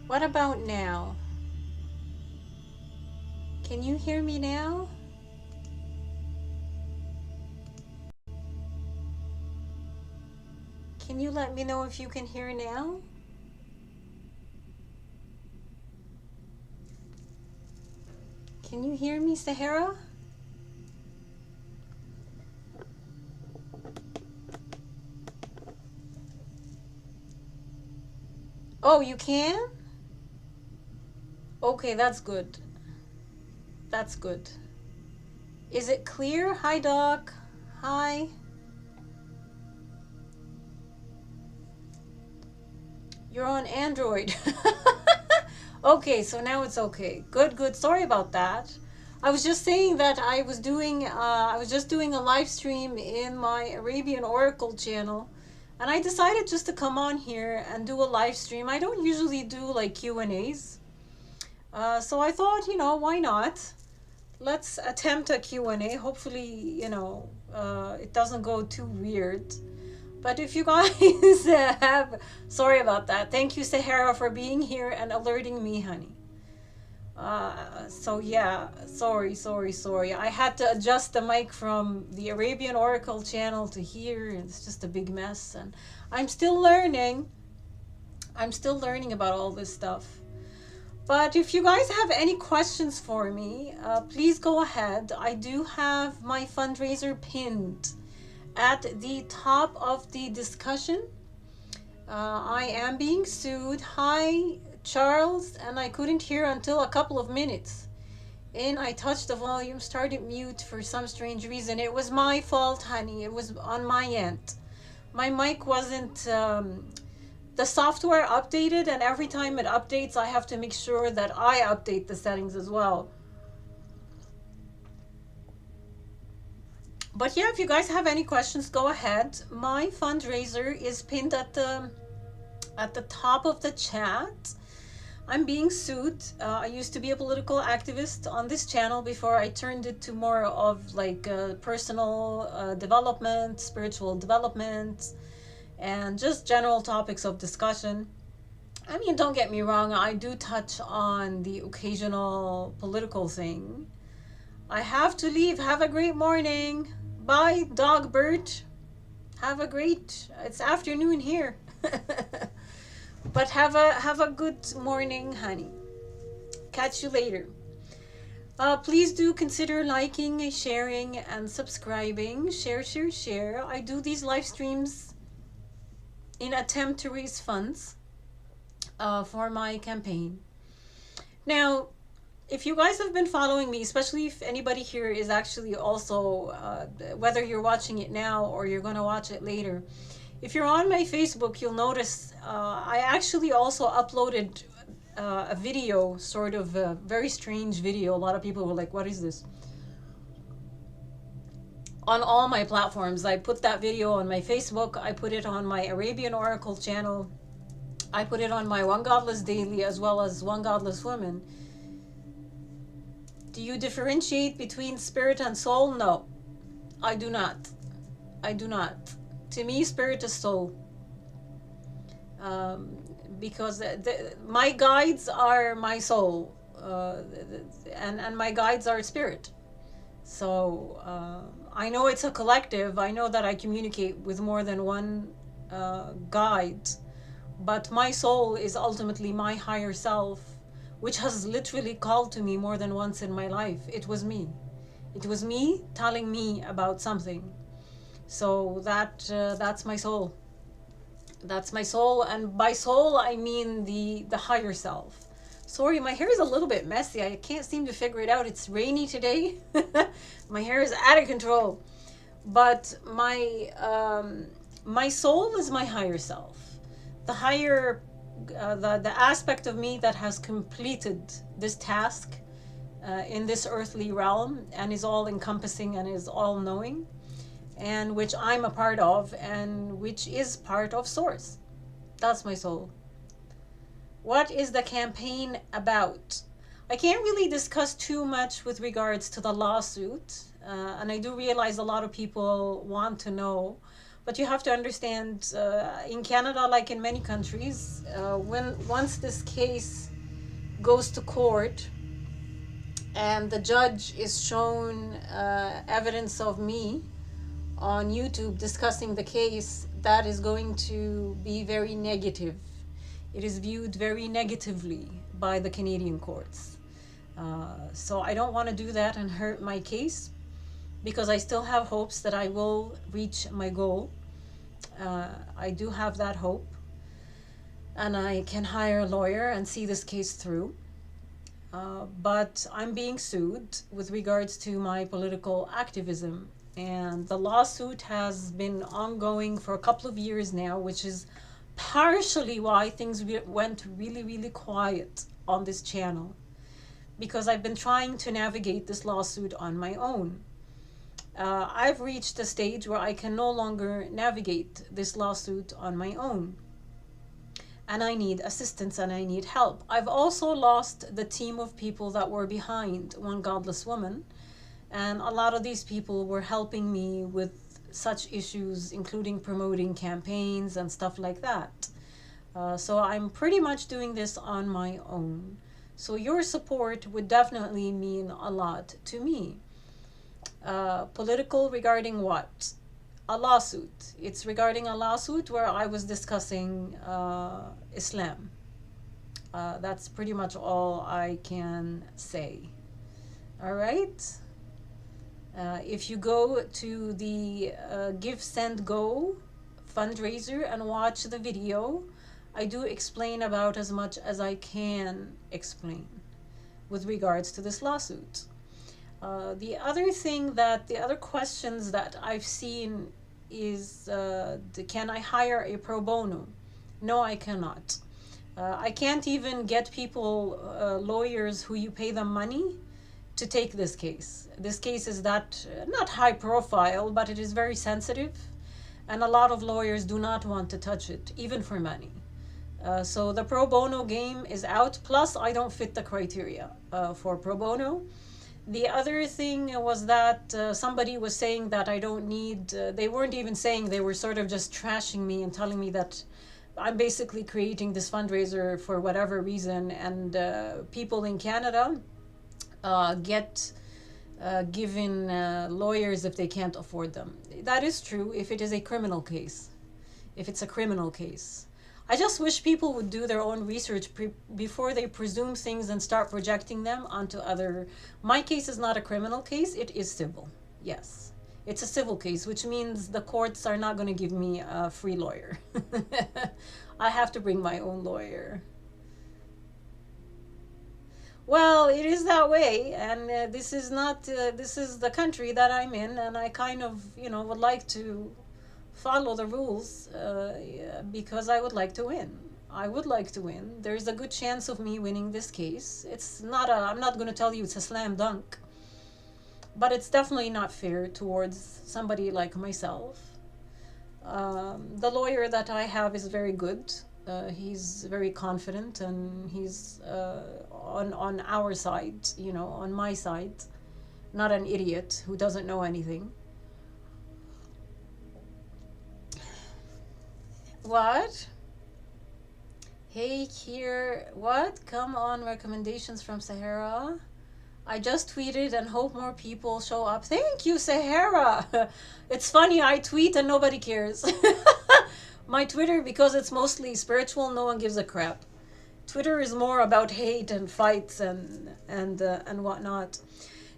What about now? Can you hear me now? Can you let me know if you can hear now? Can you hear me, Sahara? Oh, you can? Okay, that's good. That's good. Is it clear? Hi, Doc. Hi. You're on Android. Okay, so now it's okay. Good, good. Sorry about that. I was just saying that I was just doing a live stream in my Arabian Oracle channel, and I decided just to come on here and do a live stream. I don't usually do like Q&As. So I thought, why not? Let's attempt a Q&A. Hopefully, it doesn't go too weird. But if you guys have, sorry about that. Thank you, Sahara, for being here and alerting me, honey. So yeah, sorry. I had to adjust the mic from the Arabian Oracle channel to here. It's just a big mess, and I'm still learning. I'm still learning about all this stuff. But if you guys have any questions for me, please go ahead. I do have my fundraiser pinned at the top of the discussion. I am being sued. Hi, Charles, and I couldn't hear until a couple of minutes. And I touched the volume, started mute for some strange reason. It was my fault, honey. It was on my end. My mic wasn't, the software updated, and every time it updates, I have to make sure that I update the settings as well. But yeah, if you guys have any questions, go ahead. My fundraiser is pinned at the top of the chat. I'm being sued. I used to be a political activist on this channel before I turned it to more of like personal development, spiritual development, and just general topics of discussion. I mean, don't get me wrong, I do touch on the occasional political thing. I have to leave. Have a great morning. Bye, dog Bert. Have a great, it's afternoon here. But have a good morning, honey. Catch you later. Please do consider liking, sharing, and subscribing. Share. I do these live streams in attempt to raise funds for my campaign. Now, if you guys have been following me, especially if anybody here is actually also, whether you're watching it now or you're going to watch it later, if you're on my Facebook, you'll notice I actually also uploaded a video, sort of a very strange video. A lot of people were like, what is this? On all my platforms. I put that video on my Facebook. I put it on my Arabian Oracle channel. I put it on my One Godless Daily as well as One Godless Woman. Do you differentiate between spirit and soul? No, I do not. I do not. To me, spirit is soul. Because my guides are my soul, and my guides are spirit. So I know it's a collective. I know that I communicate with more than one guide, but my soul is ultimately my higher self, which has literally called to me more than once in my life. It was me. It was me telling me about something. So that's my soul. That's my soul, and by soul I mean the higher self. Sorry, my hair is a little bit messy. I can't seem to figure it out. It's rainy today. My hair is out of control. But my soul is my higher self. The higher, the aspect of me that has completed this task in this earthly realm and is all encompassing and is all knowing, and which I'm a part of, and which is part of Source. That's my soul. What is the campaign about? I can't really discuss too much with regards to the lawsuit, and I do realize a lot of people want to know, But you have to understand, in Canada, like in many countries, when once this case goes to court and the judge is shown evidence of me on YouTube discussing the case, that is going to be very negative. It is viewed very negatively by the Canadian courts. So I don't want to do that and hurt my case, because I still have hopes that I will reach my goal. I do have that hope, and I can hire a lawyer and see this case through. But I'm being sued with regards to my political activism, and the lawsuit has been ongoing for a couple of years now, which is partially why things went really, really quiet on this channel, because I've been trying to navigate this lawsuit on my own. I've reached a stage where I can no longer navigate this lawsuit on my own, and I need assistance and I need help. I've also lost the team of people that were behind One Godless Woman, and a lot of these people were helping me with such issues, including promoting campaigns and stuff like that. So I'm pretty much doing this on my own. So your support would definitely mean a lot to me. Political regarding what? A lawsuit. It's regarding a lawsuit where I was discussing Islam. That's pretty much all I can say. All right. If you go to the Give Send Go fundraiser and watch the video, I do explain about as much as I can explain with regards to this lawsuit. The other questions that I've seen is, can I hire a pro bono? No, I cannot. I can't even get people, lawyers who you pay them money to take this case. This case is that, not high profile, but it is very sensitive, and a lot of lawyers do not want to touch it, even for money. So the pro bono game is out, plus I don't fit the criteria for pro bono. The other thing was that somebody was saying that I don't need, they weren't even saying, they were sort of just trashing me and telling me that I'm basically creating this fundraiser for whatever reason, and people in Canada get given lawyers if they can't afford them. That is true if it is a criminal case. If it's a criminal case. I just wish people would do their own research before they presume things and start projecting them onto other. My case is not a criminal case, it is civil. Yes, it's a civil case, which means the courts are not going to give me a free lawyer. I have to bring my own lawyer. Well, it is that way, and this is not, this is the country that I'm in, and I kind of, would like to follow the rules because I would like to win. I would like to win. There's a good chance of me winning this case. It's not I'm not going to tell you it's a slam dunk, but it's definitely not fair towards somebody like myself. The lawyer that I have is very good. He's very confident, and he's on our side, on my side, not an idiot who doesn't know anything. What? Hey, here. What? Come on, recommendations from Sahara. I just tweeted and hope more people show up. Thank you, Sahara. It's funny, I tweet and nobody cares. My Twitter, because it's mostly spiritual, no one gives a crap. Twitter is more about hate and fights and whatnot.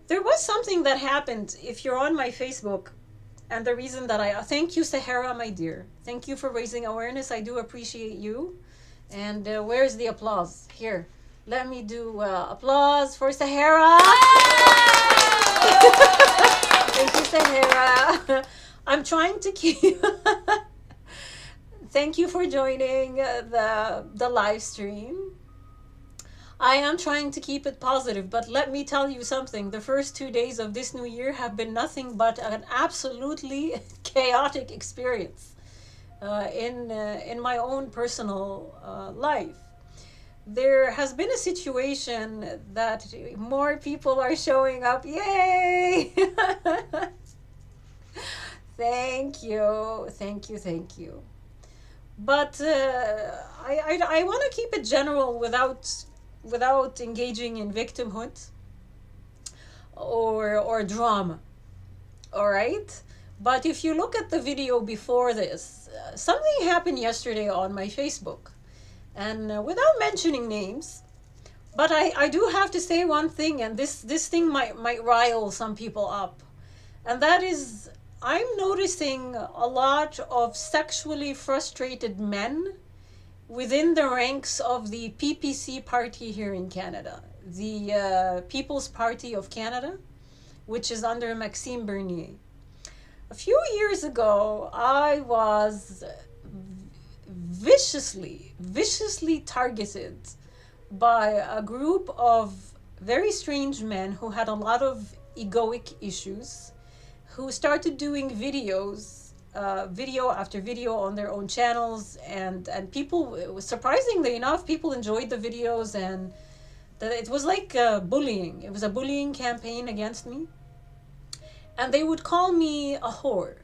There was something that happened. If you're on my Facebook, and the reason that thank you, Sahara, my dear. Thank you for raising awareness. I do appreciate you. And where's the applause? Here, let me do applause for Sahara. Thank you, Sahara. I'm trying to keep. Thank you for joining the live stream. I am trying to keep it positive, but let me tell you something. The first 2 days of this new year have been nothing but an absolutely chaotic experience in my own personal life. There has been a situation that more people are showing up. Yay! Thank you, thank you, thank you. But I want to keep it general without engaging in victimhood or drama. All right. But if you look at the video before this, something happened yesterday on my Facebook, and without mentioning names, but I do have to say one thing, and this thing might rile some people up, and that is I'm noticing a lot of sexually frustrated men within the ranks of the PPC party here in Canada, the People's Party of Canada, which is under Maxime Bernier. A few years ago, I was viciously targeted by a group of very strange men who had a lot of egoic issues, who started doing videos, video after video on their own channels, and people, surprisingly enough, people enjoyed the videos, and it was like bullying. It was a bullying campaign against me, and they would call me a whore.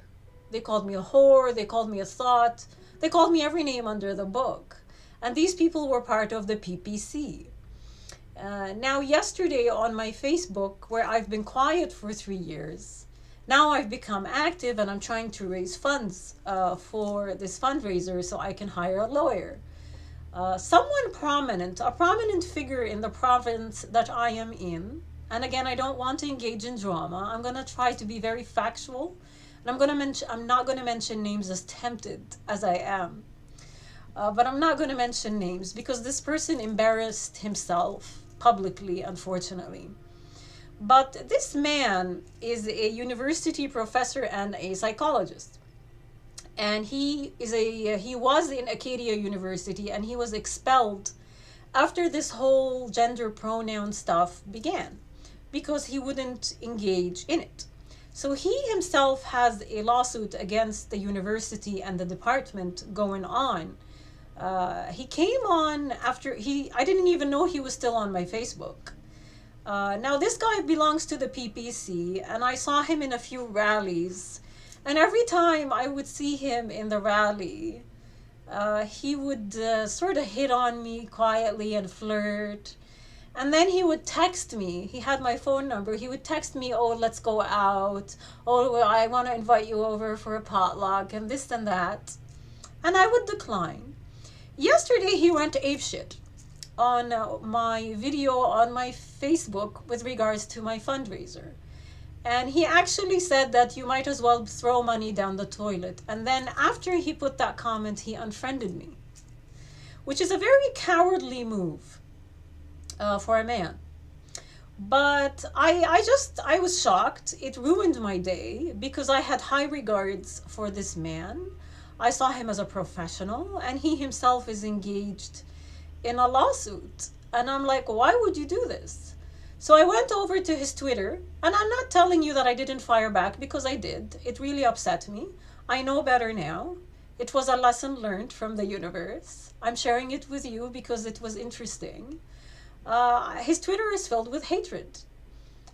They called me a whore. They called me a thought. They called me every name under the book. And these people were part of the PPC. Now, yesterday on my Facebook, where I've been quiet for 3 years, now I've become active and I'm trying to raise funds for this fundraiser so I can hire a lawyer. Someone prominent, a prominent figure in the province that I am in, and again, I don't want to engage in drama. I'm going to try to be very factual. And I'm not going to mention names, as tempted as I am. But I'm not going to mention names because this person embarrassed himself publicly, unfortunately. But this man is a university professor and a psychologist. And he was in Acadia University, and he was expelled after this whole gender pronoun stuff began, because he wouldn't engage in it. So he himself has a lawsuit against the university and the department going on. He came on after I didn't even know he was still on my Facebook. Now this guy belongs to the PPC, and I saw him in a few rallies. And every time I would see him in the rally, he would sort of hit on me quietly and flirt. And then he would text me. He had my phone number. He would text me, oh, let's go out. Oh, I want to invite you over for a potluck and this and that. And I would decline. Yesterday, he went apeshit on my video on my Facebook with regards to my fundraiser. And he actually said that you might as well throw money down the toilet. And then after he put that comment, he unfriended me, which is a very cowardly move. For a man. But I was shocked. It ruined my day because I had high regards for this man. I saw him as a professional, and he himself is engaged in a lawsuit. And I'm like, why would you do this? So I went over to his Twitter, and I'm not telling you that I didn't fire back, because I did. It really upset me. I know better now. It was a lesson learned from the universe. I'm sharing it with you because it was interesting. His Twitter is filled with hatred.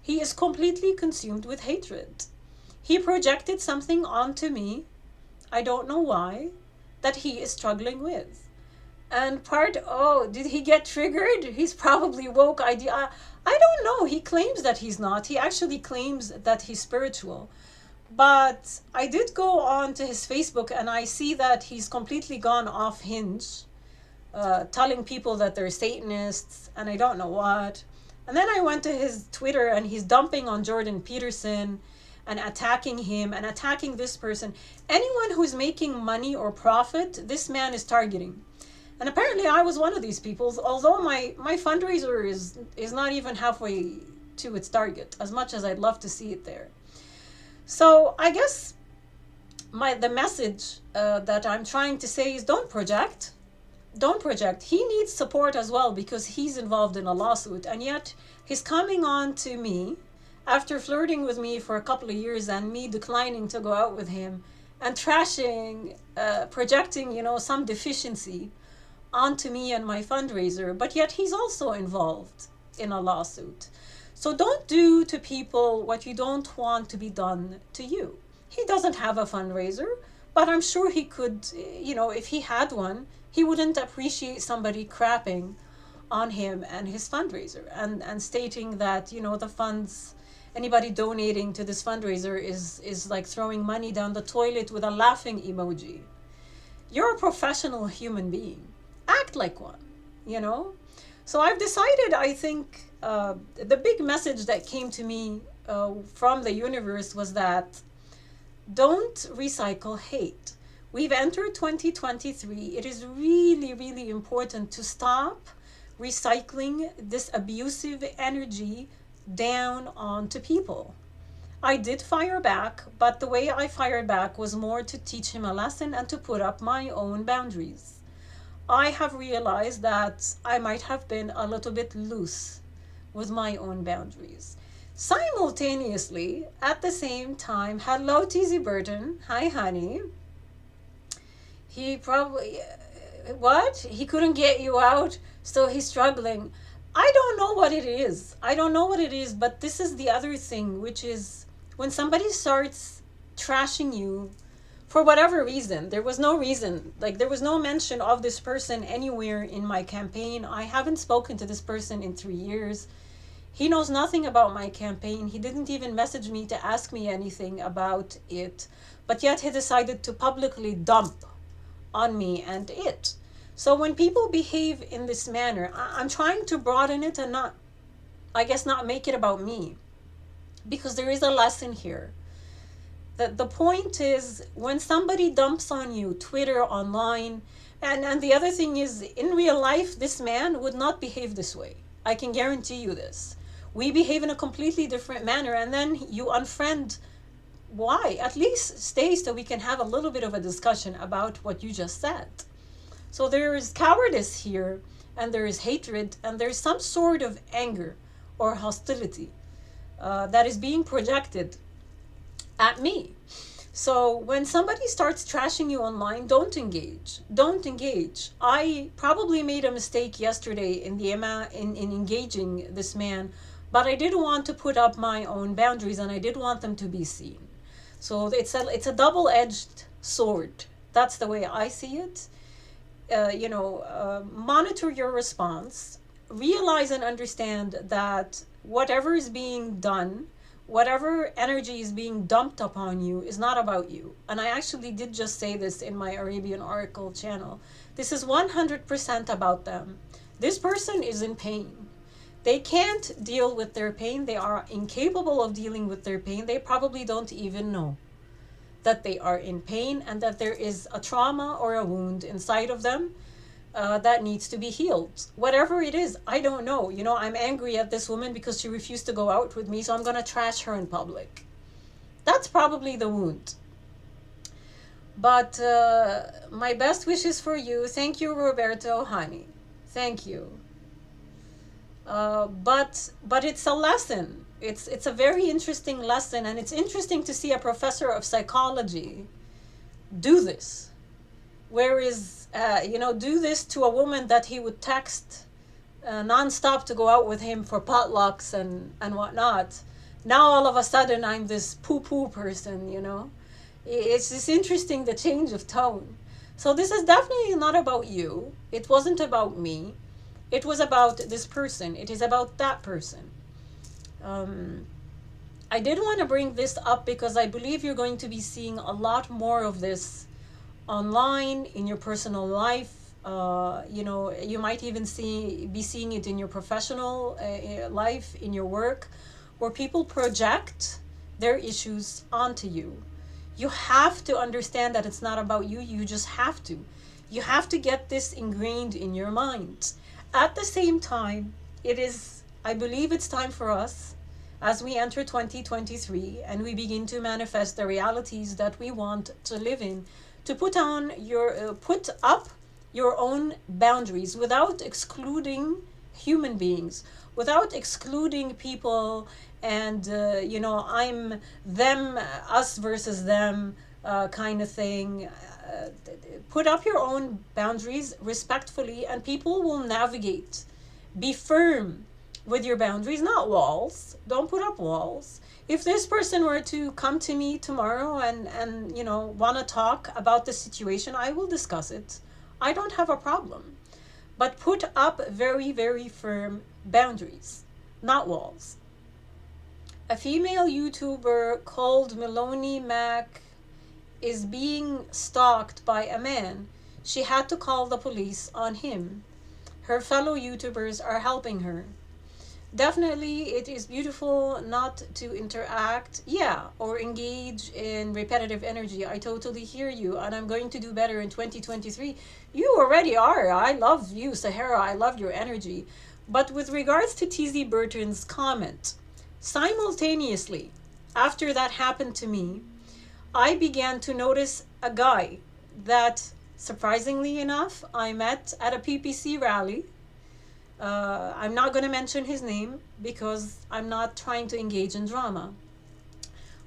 He is completely consumed with hatred. He projected something onto me, I don't know why, that he is struggling with. And did he get triggered? He's probably woke. I don't know. He claims that he's not. He actually claims that he's spiritual. But I did go on to his Facebook, and I see that he's completely gone off hinge. Telling people that they're Satanists and I don't know what. And then I went to his Twitter, and he's dumping on Jordan Peterson and attacking him and attacking this person. Anyone who's making money or profit, this man is targeting. And apparently I was one of these people, although my fundraiser is not even halfway to its target, as much as I'd love to see it there. So I guess the message that I'm trying to say is don't project. Don't project. He needs support as well because he's involved in a lawsuit, and yet he's coming on to me after flirting with me for a couple of years and me declining to go out with him and trashing, projecting, some deficiency onto me and my fundraiser, but yet he's also involved in a lawsuit. So don't do to people what you don't want to be done to you. He doesn't have a fundraiser, but I'm sure he could, if he had one, he wouldn't appreciate somebody crapping on him and his fundraiser, and stating that, the funds, anybody donating to this fundraiser is like throwing money down the toilet with a laughing emoji. You're a professional human being. Act like one, you know? So I've decided, I think, the big message that came to me from the universe was that don't recycle hate. We've entered 2023. It is really, really important to stop recycling this abusive energy down onto people. I did fire back, but the way I fired back was more to teach him a lesson and to put up my own boundaries. I have realized that I might have been a little bit loose with my own boundaries. Simultaneously, at the same time, hello TZ Burton. Hi, honey. He probably, what? He couldn't get you out, so he's struggling. I don't know what it is. I don't know what it is, but this is the other thing, which is when somebody starts trashing you for whatever reason. There was no reason, like there was no mention of this person anywhere in my campaign. I haven't spoken to this person in 3 years. He knows nothing about my campaign. He didn't even message me to ask me anything about it, but yet he decided to publicly dump on me and it. So when people behave in this manner, I'm trying to broaden it and not make it about me, because there is a lesson here. The point is, when somebody dumps on you, Twitter, online, and the other thing is, in real life, this man would not behave this way. I can guarantee you this. We behave in a completely different manner, and then you unfriend. Why? At least stay so we can have a little bit of a discussion about what you just said. So there is cowardice here, and there is hatred, and there's some sort of anger or hostility that is being projected at me. So when somebody starts trashing you online, don't engage. Don't engage. I probably made a mistake yesterday in engaging this man, but I did want to put up my own boundaries, and I did want them to be seen. So it's a double-edged sword. That's the way I see it. Monitor your response. Realize and understand that whatever is being done, whatever energy is being dumped upon you, is not about you. And I actually did just say this in my Arabian Oracle channel. This is 100% about them. This person is in pain. They can't deal with their pain. They are incapable of dealing with their pain. They probably don't even know that they are in pain, and that there is a trauma or a wound inside of them that needs to be healed. Whatever it is, I don't know. I'm angry at this woman because she refused to go out with me, so I'm going to trash her in public. That's probably the wound. But my best wishes for you. Thank you, Roberto, honey. Thank you. But it's a lesson. It's a very interesting lesson, and it's interesting to see a professor of psychology do this. Whereas, do this to a woman that he would text nonstop to go out with him for potlucks and whatnot. Now all of a sudden I'm this poo-poo person, It's just interesting, the change of tone. So this is definitely not about you. It wasn't about me. It was about this person. It is about that person. I did want to bring this up because I believe you're going to be seeing a lot more of this online, in your personal life. You might even be seeing it in your professional life, in your work, where people project their issues onto you. You have to understand that it's not about you. You just have to. You have to get this ingrained in your mind. At the same time, I believe it's time for us, as we enter 2023 and we begin to manifest the realities that we want to live in, to put up your own boundaries without excluding human beings, without excluding people and I'm them, us versus them kind of thing. Put up your own boundaries respectfully, and people will navigate. Be firm with your boundaries, not walls. Don't put up walls. If this person were to come to me tomorrow and you know, want to talk about the situation, I will discuss it. I don't have a problem. But put up very, very firm boundaries, not walls. A female YouTuber called Melanie Mac is being stalked by a man. She had to call the police on him. Her fellow YouTubers are helping her. Definitely, it is beautiful not to interact, yeah, or engage in repetitive energy. I totally hear you, and I'm going to do better in 2023. You already are. I love you, Sahara. I love your energy. But with regards to TZ Burton's comment, simultaneously, after that happened to me, I began to notice a guy that, surprisingly enough, I met at a PPC rally. I'm not going to mention his name because I'm not trying to engage in drama.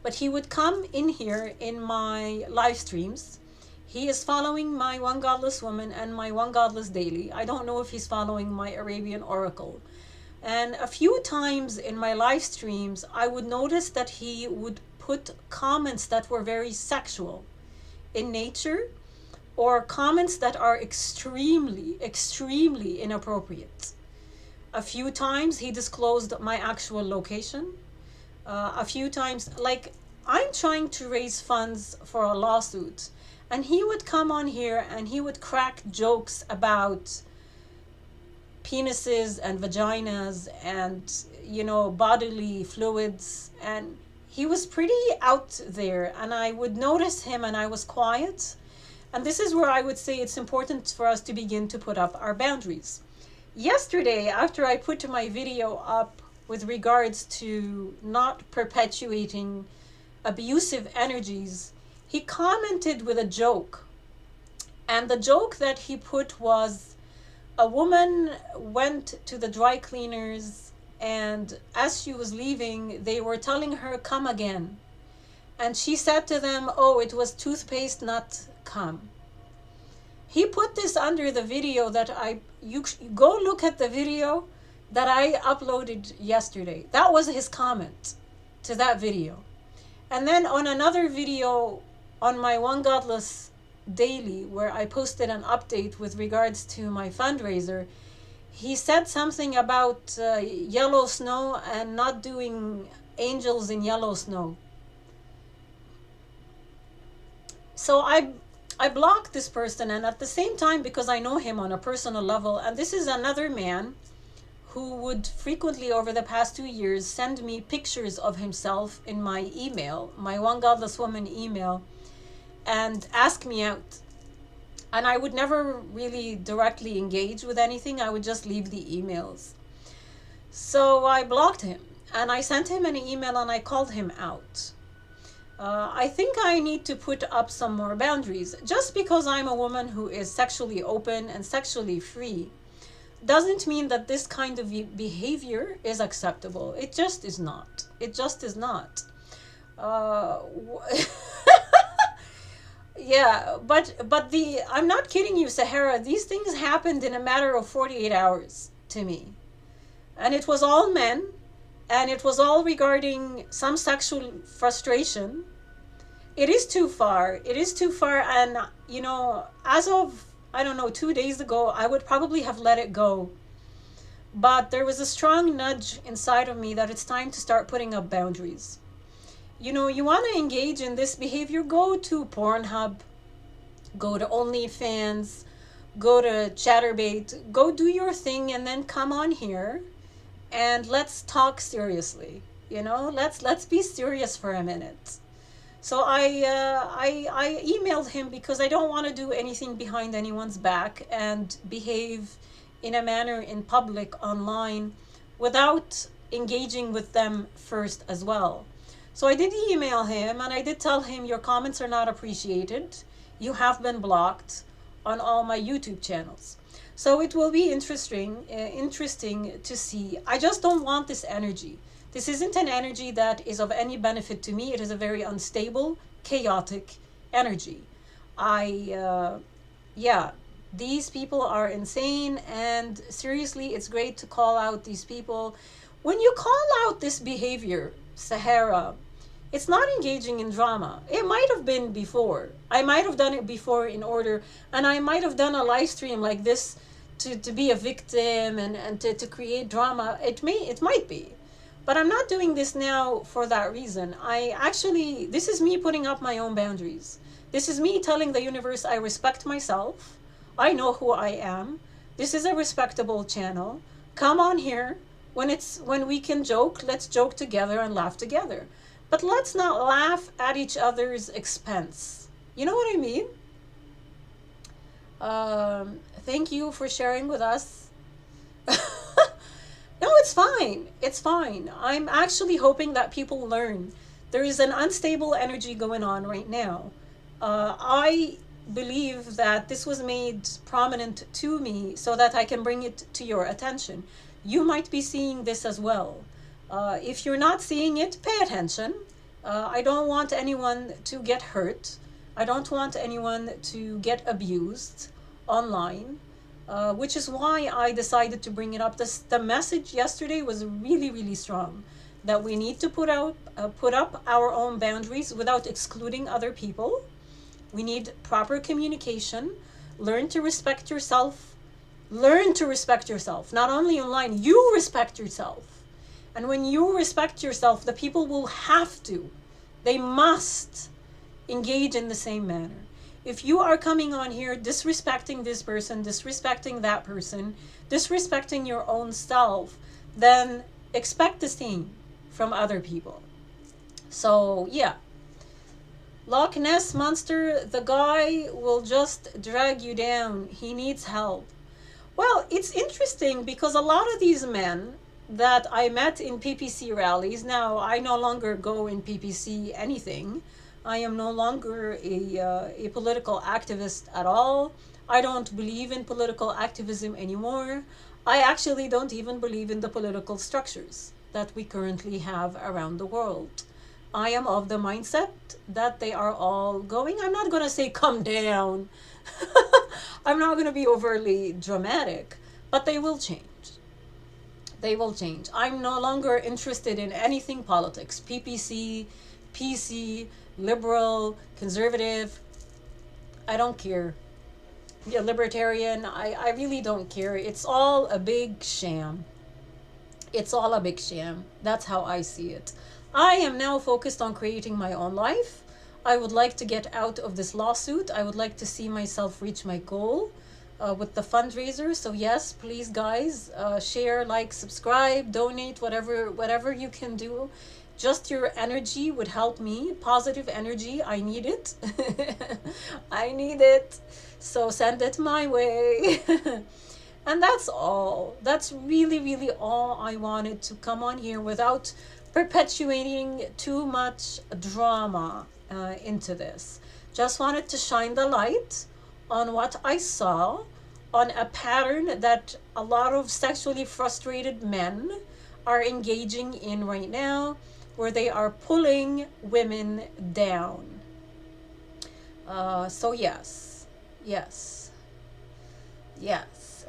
But he would come in here in my live streams. He is following my One Godless Woman and my One Godless Daily. I don't know if he's following my Arabian Oracle. And a few times in my live streams, I would notice that he would put comments that were very sexual in nature, or comments that are extremely, extremely inappropriate. A few times he disclosed my actual location. A few times, like, I'm trying to raise funds for a lawsuit, and he would come on here and he would crack jokes about penises and vaginas and, you know, bodily fluids, and he was pretty out there, and I would notice him and I was quiet. And this is where I would say it's important for us to begin to put up our boundaries. Yesterday, after I put my video up with regards to not perpetuating abusive energies, he commented with a joke. And the joke that he put was, a woman went to the dry cleaners, and as she was leaving, they were telling her, come again. And she said to them, oh, it was toothpaste, not cum. He put this under the video that you go look at the video that I uploaded yesterday. That was his comment to that video. And then on another video on my One Godless Daily, where I posted an update with regards to my fundraiser, he said something about yellow snow and not doing angels in yellow snow. So I blocked this person, and at the same time, because I know him on a personal level, and this is another man who would frequently over the past 2 years send me pictures of himself in my email, my One Godless Woman email, and ask me out. And I would never really directly engage with anything. I would just leave the emails. So I blocked him, and I sent him an email and I called him out. I think I need to put up some more boundaries. Just because I'm a woman who is sexually open and sexually free doesn't mean that this kind of behavior is acceptable. It just is not. It just is not. Yeah, but I'm not kidding you, Sahara. These things happened in a matter of 48 hours to me. And it was all men, and it was all regarding some sexual frustration. It is too far. It is too far. And, you know, as of, I don't know, 2 days ago, I would probably have let it go. But there was a strong nudge inside of me that it's time to start putting up boundaries. You know, you want to engage in this behavior, go to Pornhub, go to OnlyFans, go to Chatterbait, go do your thing, and then come on here and let's talk seriously. You know, let's be serious for a minute. So I emailed him because I don't want to do anything behind anyone's back and behave in a manner in public online without engaging with them first as well. So I did email him and I did tell him, your comments are not appreciated. You have been blocked on all my YouTube channels. So it will be interesting to see. I just don't want this energy. This isn't an energy that is of any benefit to me. It is a very unstable, chaotic energy. Yeah, these people are insane, and seriously, it's great to call out these people When you call out this behavior, Sahara, it's not engaging in drama. It might have been before. I might have done it before in order, and I might have done a live stream like this to be a victim and to create drama. It might be. But I'm not doing this now for that reason. This is me putting up my own boundaries. This is me telling the universe I respect myself. I know who I am. This is a respectable channel. Come on here. When we can joke, let's joke together and laugh together. But let's not laugh at each other's expense. You know what I mean? Thank you for sharing with us. No, it's fine. It's fine. I'm actually hoping that people learn. There is an unstable energy going on right now. I believe that this was made prominent to me so that I can bring it to your attention. You might be seeing this as well. If you're not seeing it, pay attention. I don't want anyone to get hurt. I don't want anyone to get abused online, which is why I decided to bring it up. The message yesterday was really, really strong, that we need to put up our own boundaries without excluding other people. We need proper communication. Learn to respect yourself. Learn to respect yourself, not only online. You respect yourself. And when you respect yourself, the people will have to, they must engage in the same manner. If you are coming on here disrespecting this person, disrespecting that person, disrespecting your own self, then expect the same from other people. So yeah, Loch Ness Monster, the guy will just drag you down. He needs help. Well, it's interesting because a lot of these men that I met in PPC rallies, now I no longer go in PPC anything. I am no longer a political activist at all. I don't believe in political activism anymore. I actually don't even believe in the political structures that we currently have around the world. I am of the mindset that they are all going, I'm not going to say come down. I'm not going to be overly dramatic, but they will change. They will change. I'm no longer interested in anything politics. PPC, PC, liberal, conservative. I don't care. Yeah, libertarian. I really don't care. It's all a big sham. It's all a big sham. That's how I see it. I am now focused on creating my own life. I would like to get out of this lawsuit. I would like to see myself reach my goal with the fundraiser. So yes, please guys, share, like, subscribe, donate, whatever you can do. Just your energy would help me. Positive energy, I need it. I need it. So send it my way. And that's all. That's really, really all I wanted to come on here without perpetuating too much drama into this. Just wanted to shine the light on what I saw, on a pattern that a lot of sexually frustrated men are engaging in right now, where they are pulling women down. So yes,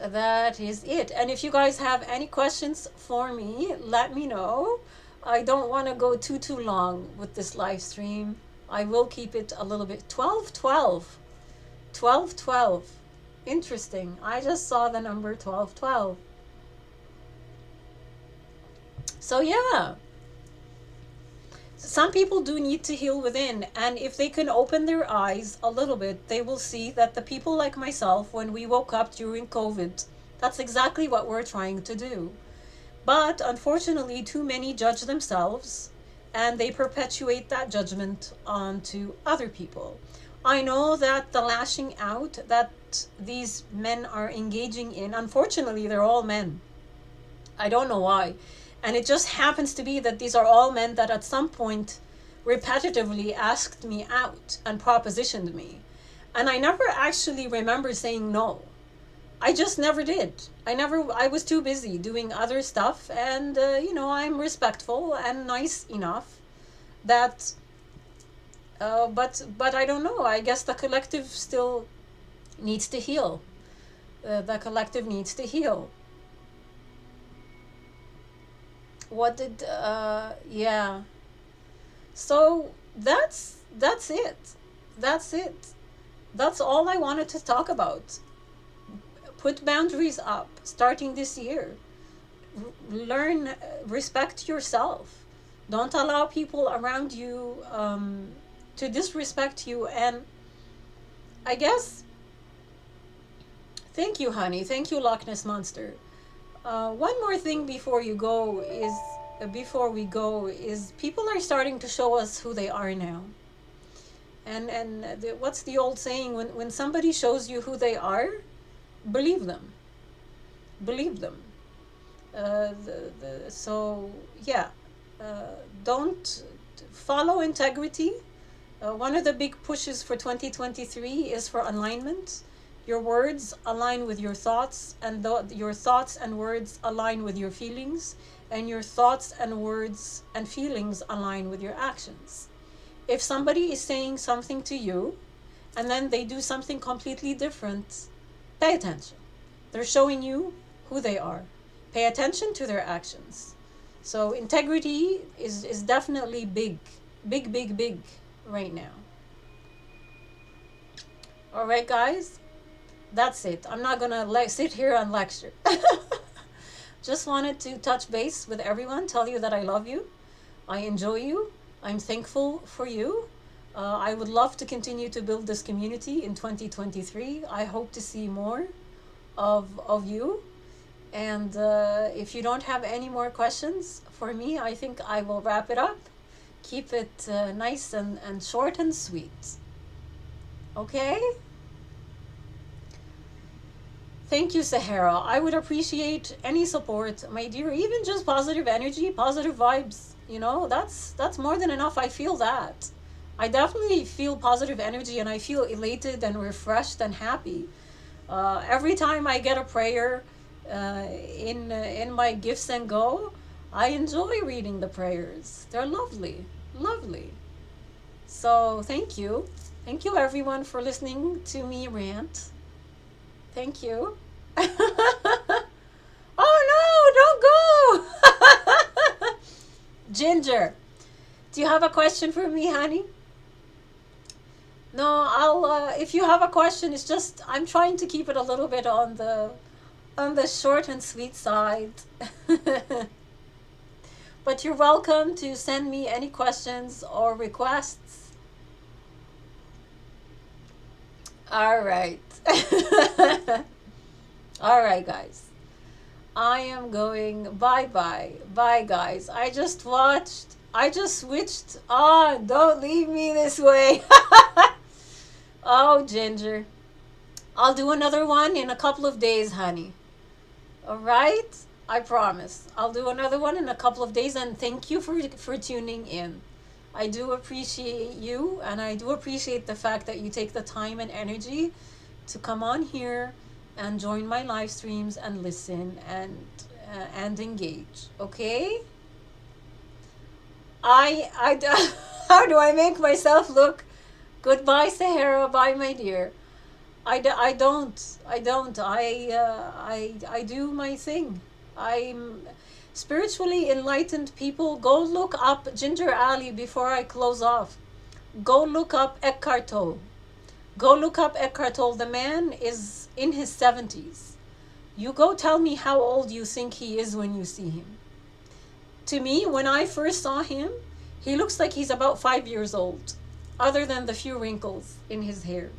that is it. And if you guys have any questions for me, let me know. I don't want to go too long with this live stream. I will keep it a little bit. 1212. Interesting. I just saw the number 1212. So yeah, some people do need to heal within, and if they can open their eyes a little bit, they will see that the people like myself, when we woke up during COVID, that's exactly what we're trying to do. But unfortunately, too many judge themselves, and they perpetuate that judgment onto other people. I know that the lashing out that these men are engaging in, unfortunately, they're all men. I don't know why. And it just happens to be that these are all men that at some point repetitively asked me out and propositioned me. And I never actually remember saying no. I just never did. I was too busy doing other stuff, and I'm respectful and nice enough that but I don't know. I guess the collective still needs to heal. The collective needs to heal. What did yeah. So that's it. That's it. That's all I wanted to talk about. Put boundaries up starting this year. Learn, respect yourself. Don't allow people around you to disrespect you. And I guess, thank you, honey. Thank you, Loch Ness Monster. One more thing before we go is people are starting to show us who they are now. And what's the old saying? When somebody shows you who they are, believe them. Believe them. So yeah, don't follow integrity. One of the big pushes for 2023 is for alignment. Your words align with your thoughts, and your thoughts and words align with your feelings, and your thoughts and words and feelings align with your actions. If somebody is saying something to you and then they do something completely different, pay attention. They're showing you who they are. Pay attention to their actions. So integrity is definitely big, big, big, big right now. All right, guys, that's it. I'm not gonna sit here and lecture. Just wanted to touch base with everyone, tell you that I love you, I enjoy you, I'm thankful for you. I would love to continue to build this community in 2023. I hope to see more of you. And if you don't have any more questions for me, I think I will wrap it up. Keep it nice and short and sweet. Okay? Thank you, Sahara. I would appreciate any support, my dear, even just positive energy, positive vibes. You know, that's more than enough. I feel that. I definitely feel positive energy, and I feel elated and refreshed and happy. Every time I get a prayer in my Gifts and Go, I enjoy reading the prayers. They're lovely, lovely. So thank you. Thank you, everyone, for listening to me rant. Thank you. Oh no, don't go! Ginger, do you have a question for me, honey? No, if you have a question, it's just, I'm trying to keep it a little bit on the short and sweet side. But you're welcome to send me any questions or requests. All right. All right, guys. I am going bye-bye. Bye, guys. I just switched. Oh, don't leave me this way. Oh, Ginger. I'll do another one in a couple of days, honey. All right? I promise. I'll do another one in a couple of days, and thank you for tuning in. I do appreciate you, and I do appreciate the fact that you take the time and energy to come on here and join my live streams and listen and engage. Okay? How do I make myself look? Goodbye, Sahara. Bye, my dear. I don't. I do my thing. I'm spiritually enlightened people. Go look up Ginger Ali before I close off. Go look up Eckhart Tolle. Go look up Eckhart Tolle. The man is in his 70s. You go tell me how old you think he is when you see him. To me, when I first saw him, he looks like he's about 5 years old, other than the few wrinkles in his hair.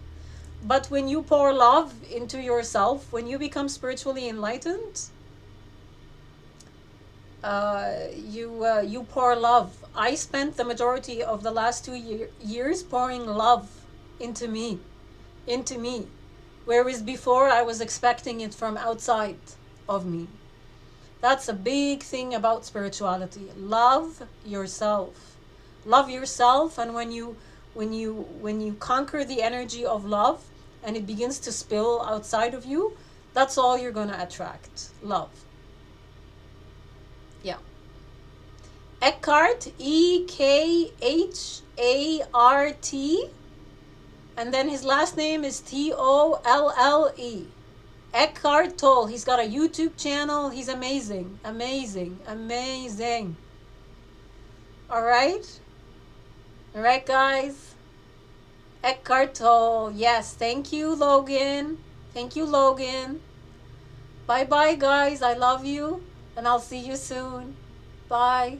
But when you pour love into yourself, when you become spiritually enlightened, you pour love. I spent the majority of the last 2 years pouring love into me, whereas before I was expecting it from outside of me. That's a big thing about spirituality. Love yourself. Love yourself, and when you conquer the energy of love and it begins to spill outside of you, that's all you're going to attract. Love. Yeah. Eckhart, Ekhart, and then his last name is Tolle. Eckhart Tolle. He's got a YouTube channel. He's amazing. Amazing. Amazing. All right. All right, guys. Eckhart Tolle. Yes. Thank you, Logan. Thank you, Logan. Bye-bye, guys. I love you. And I'll see you soon. Bye.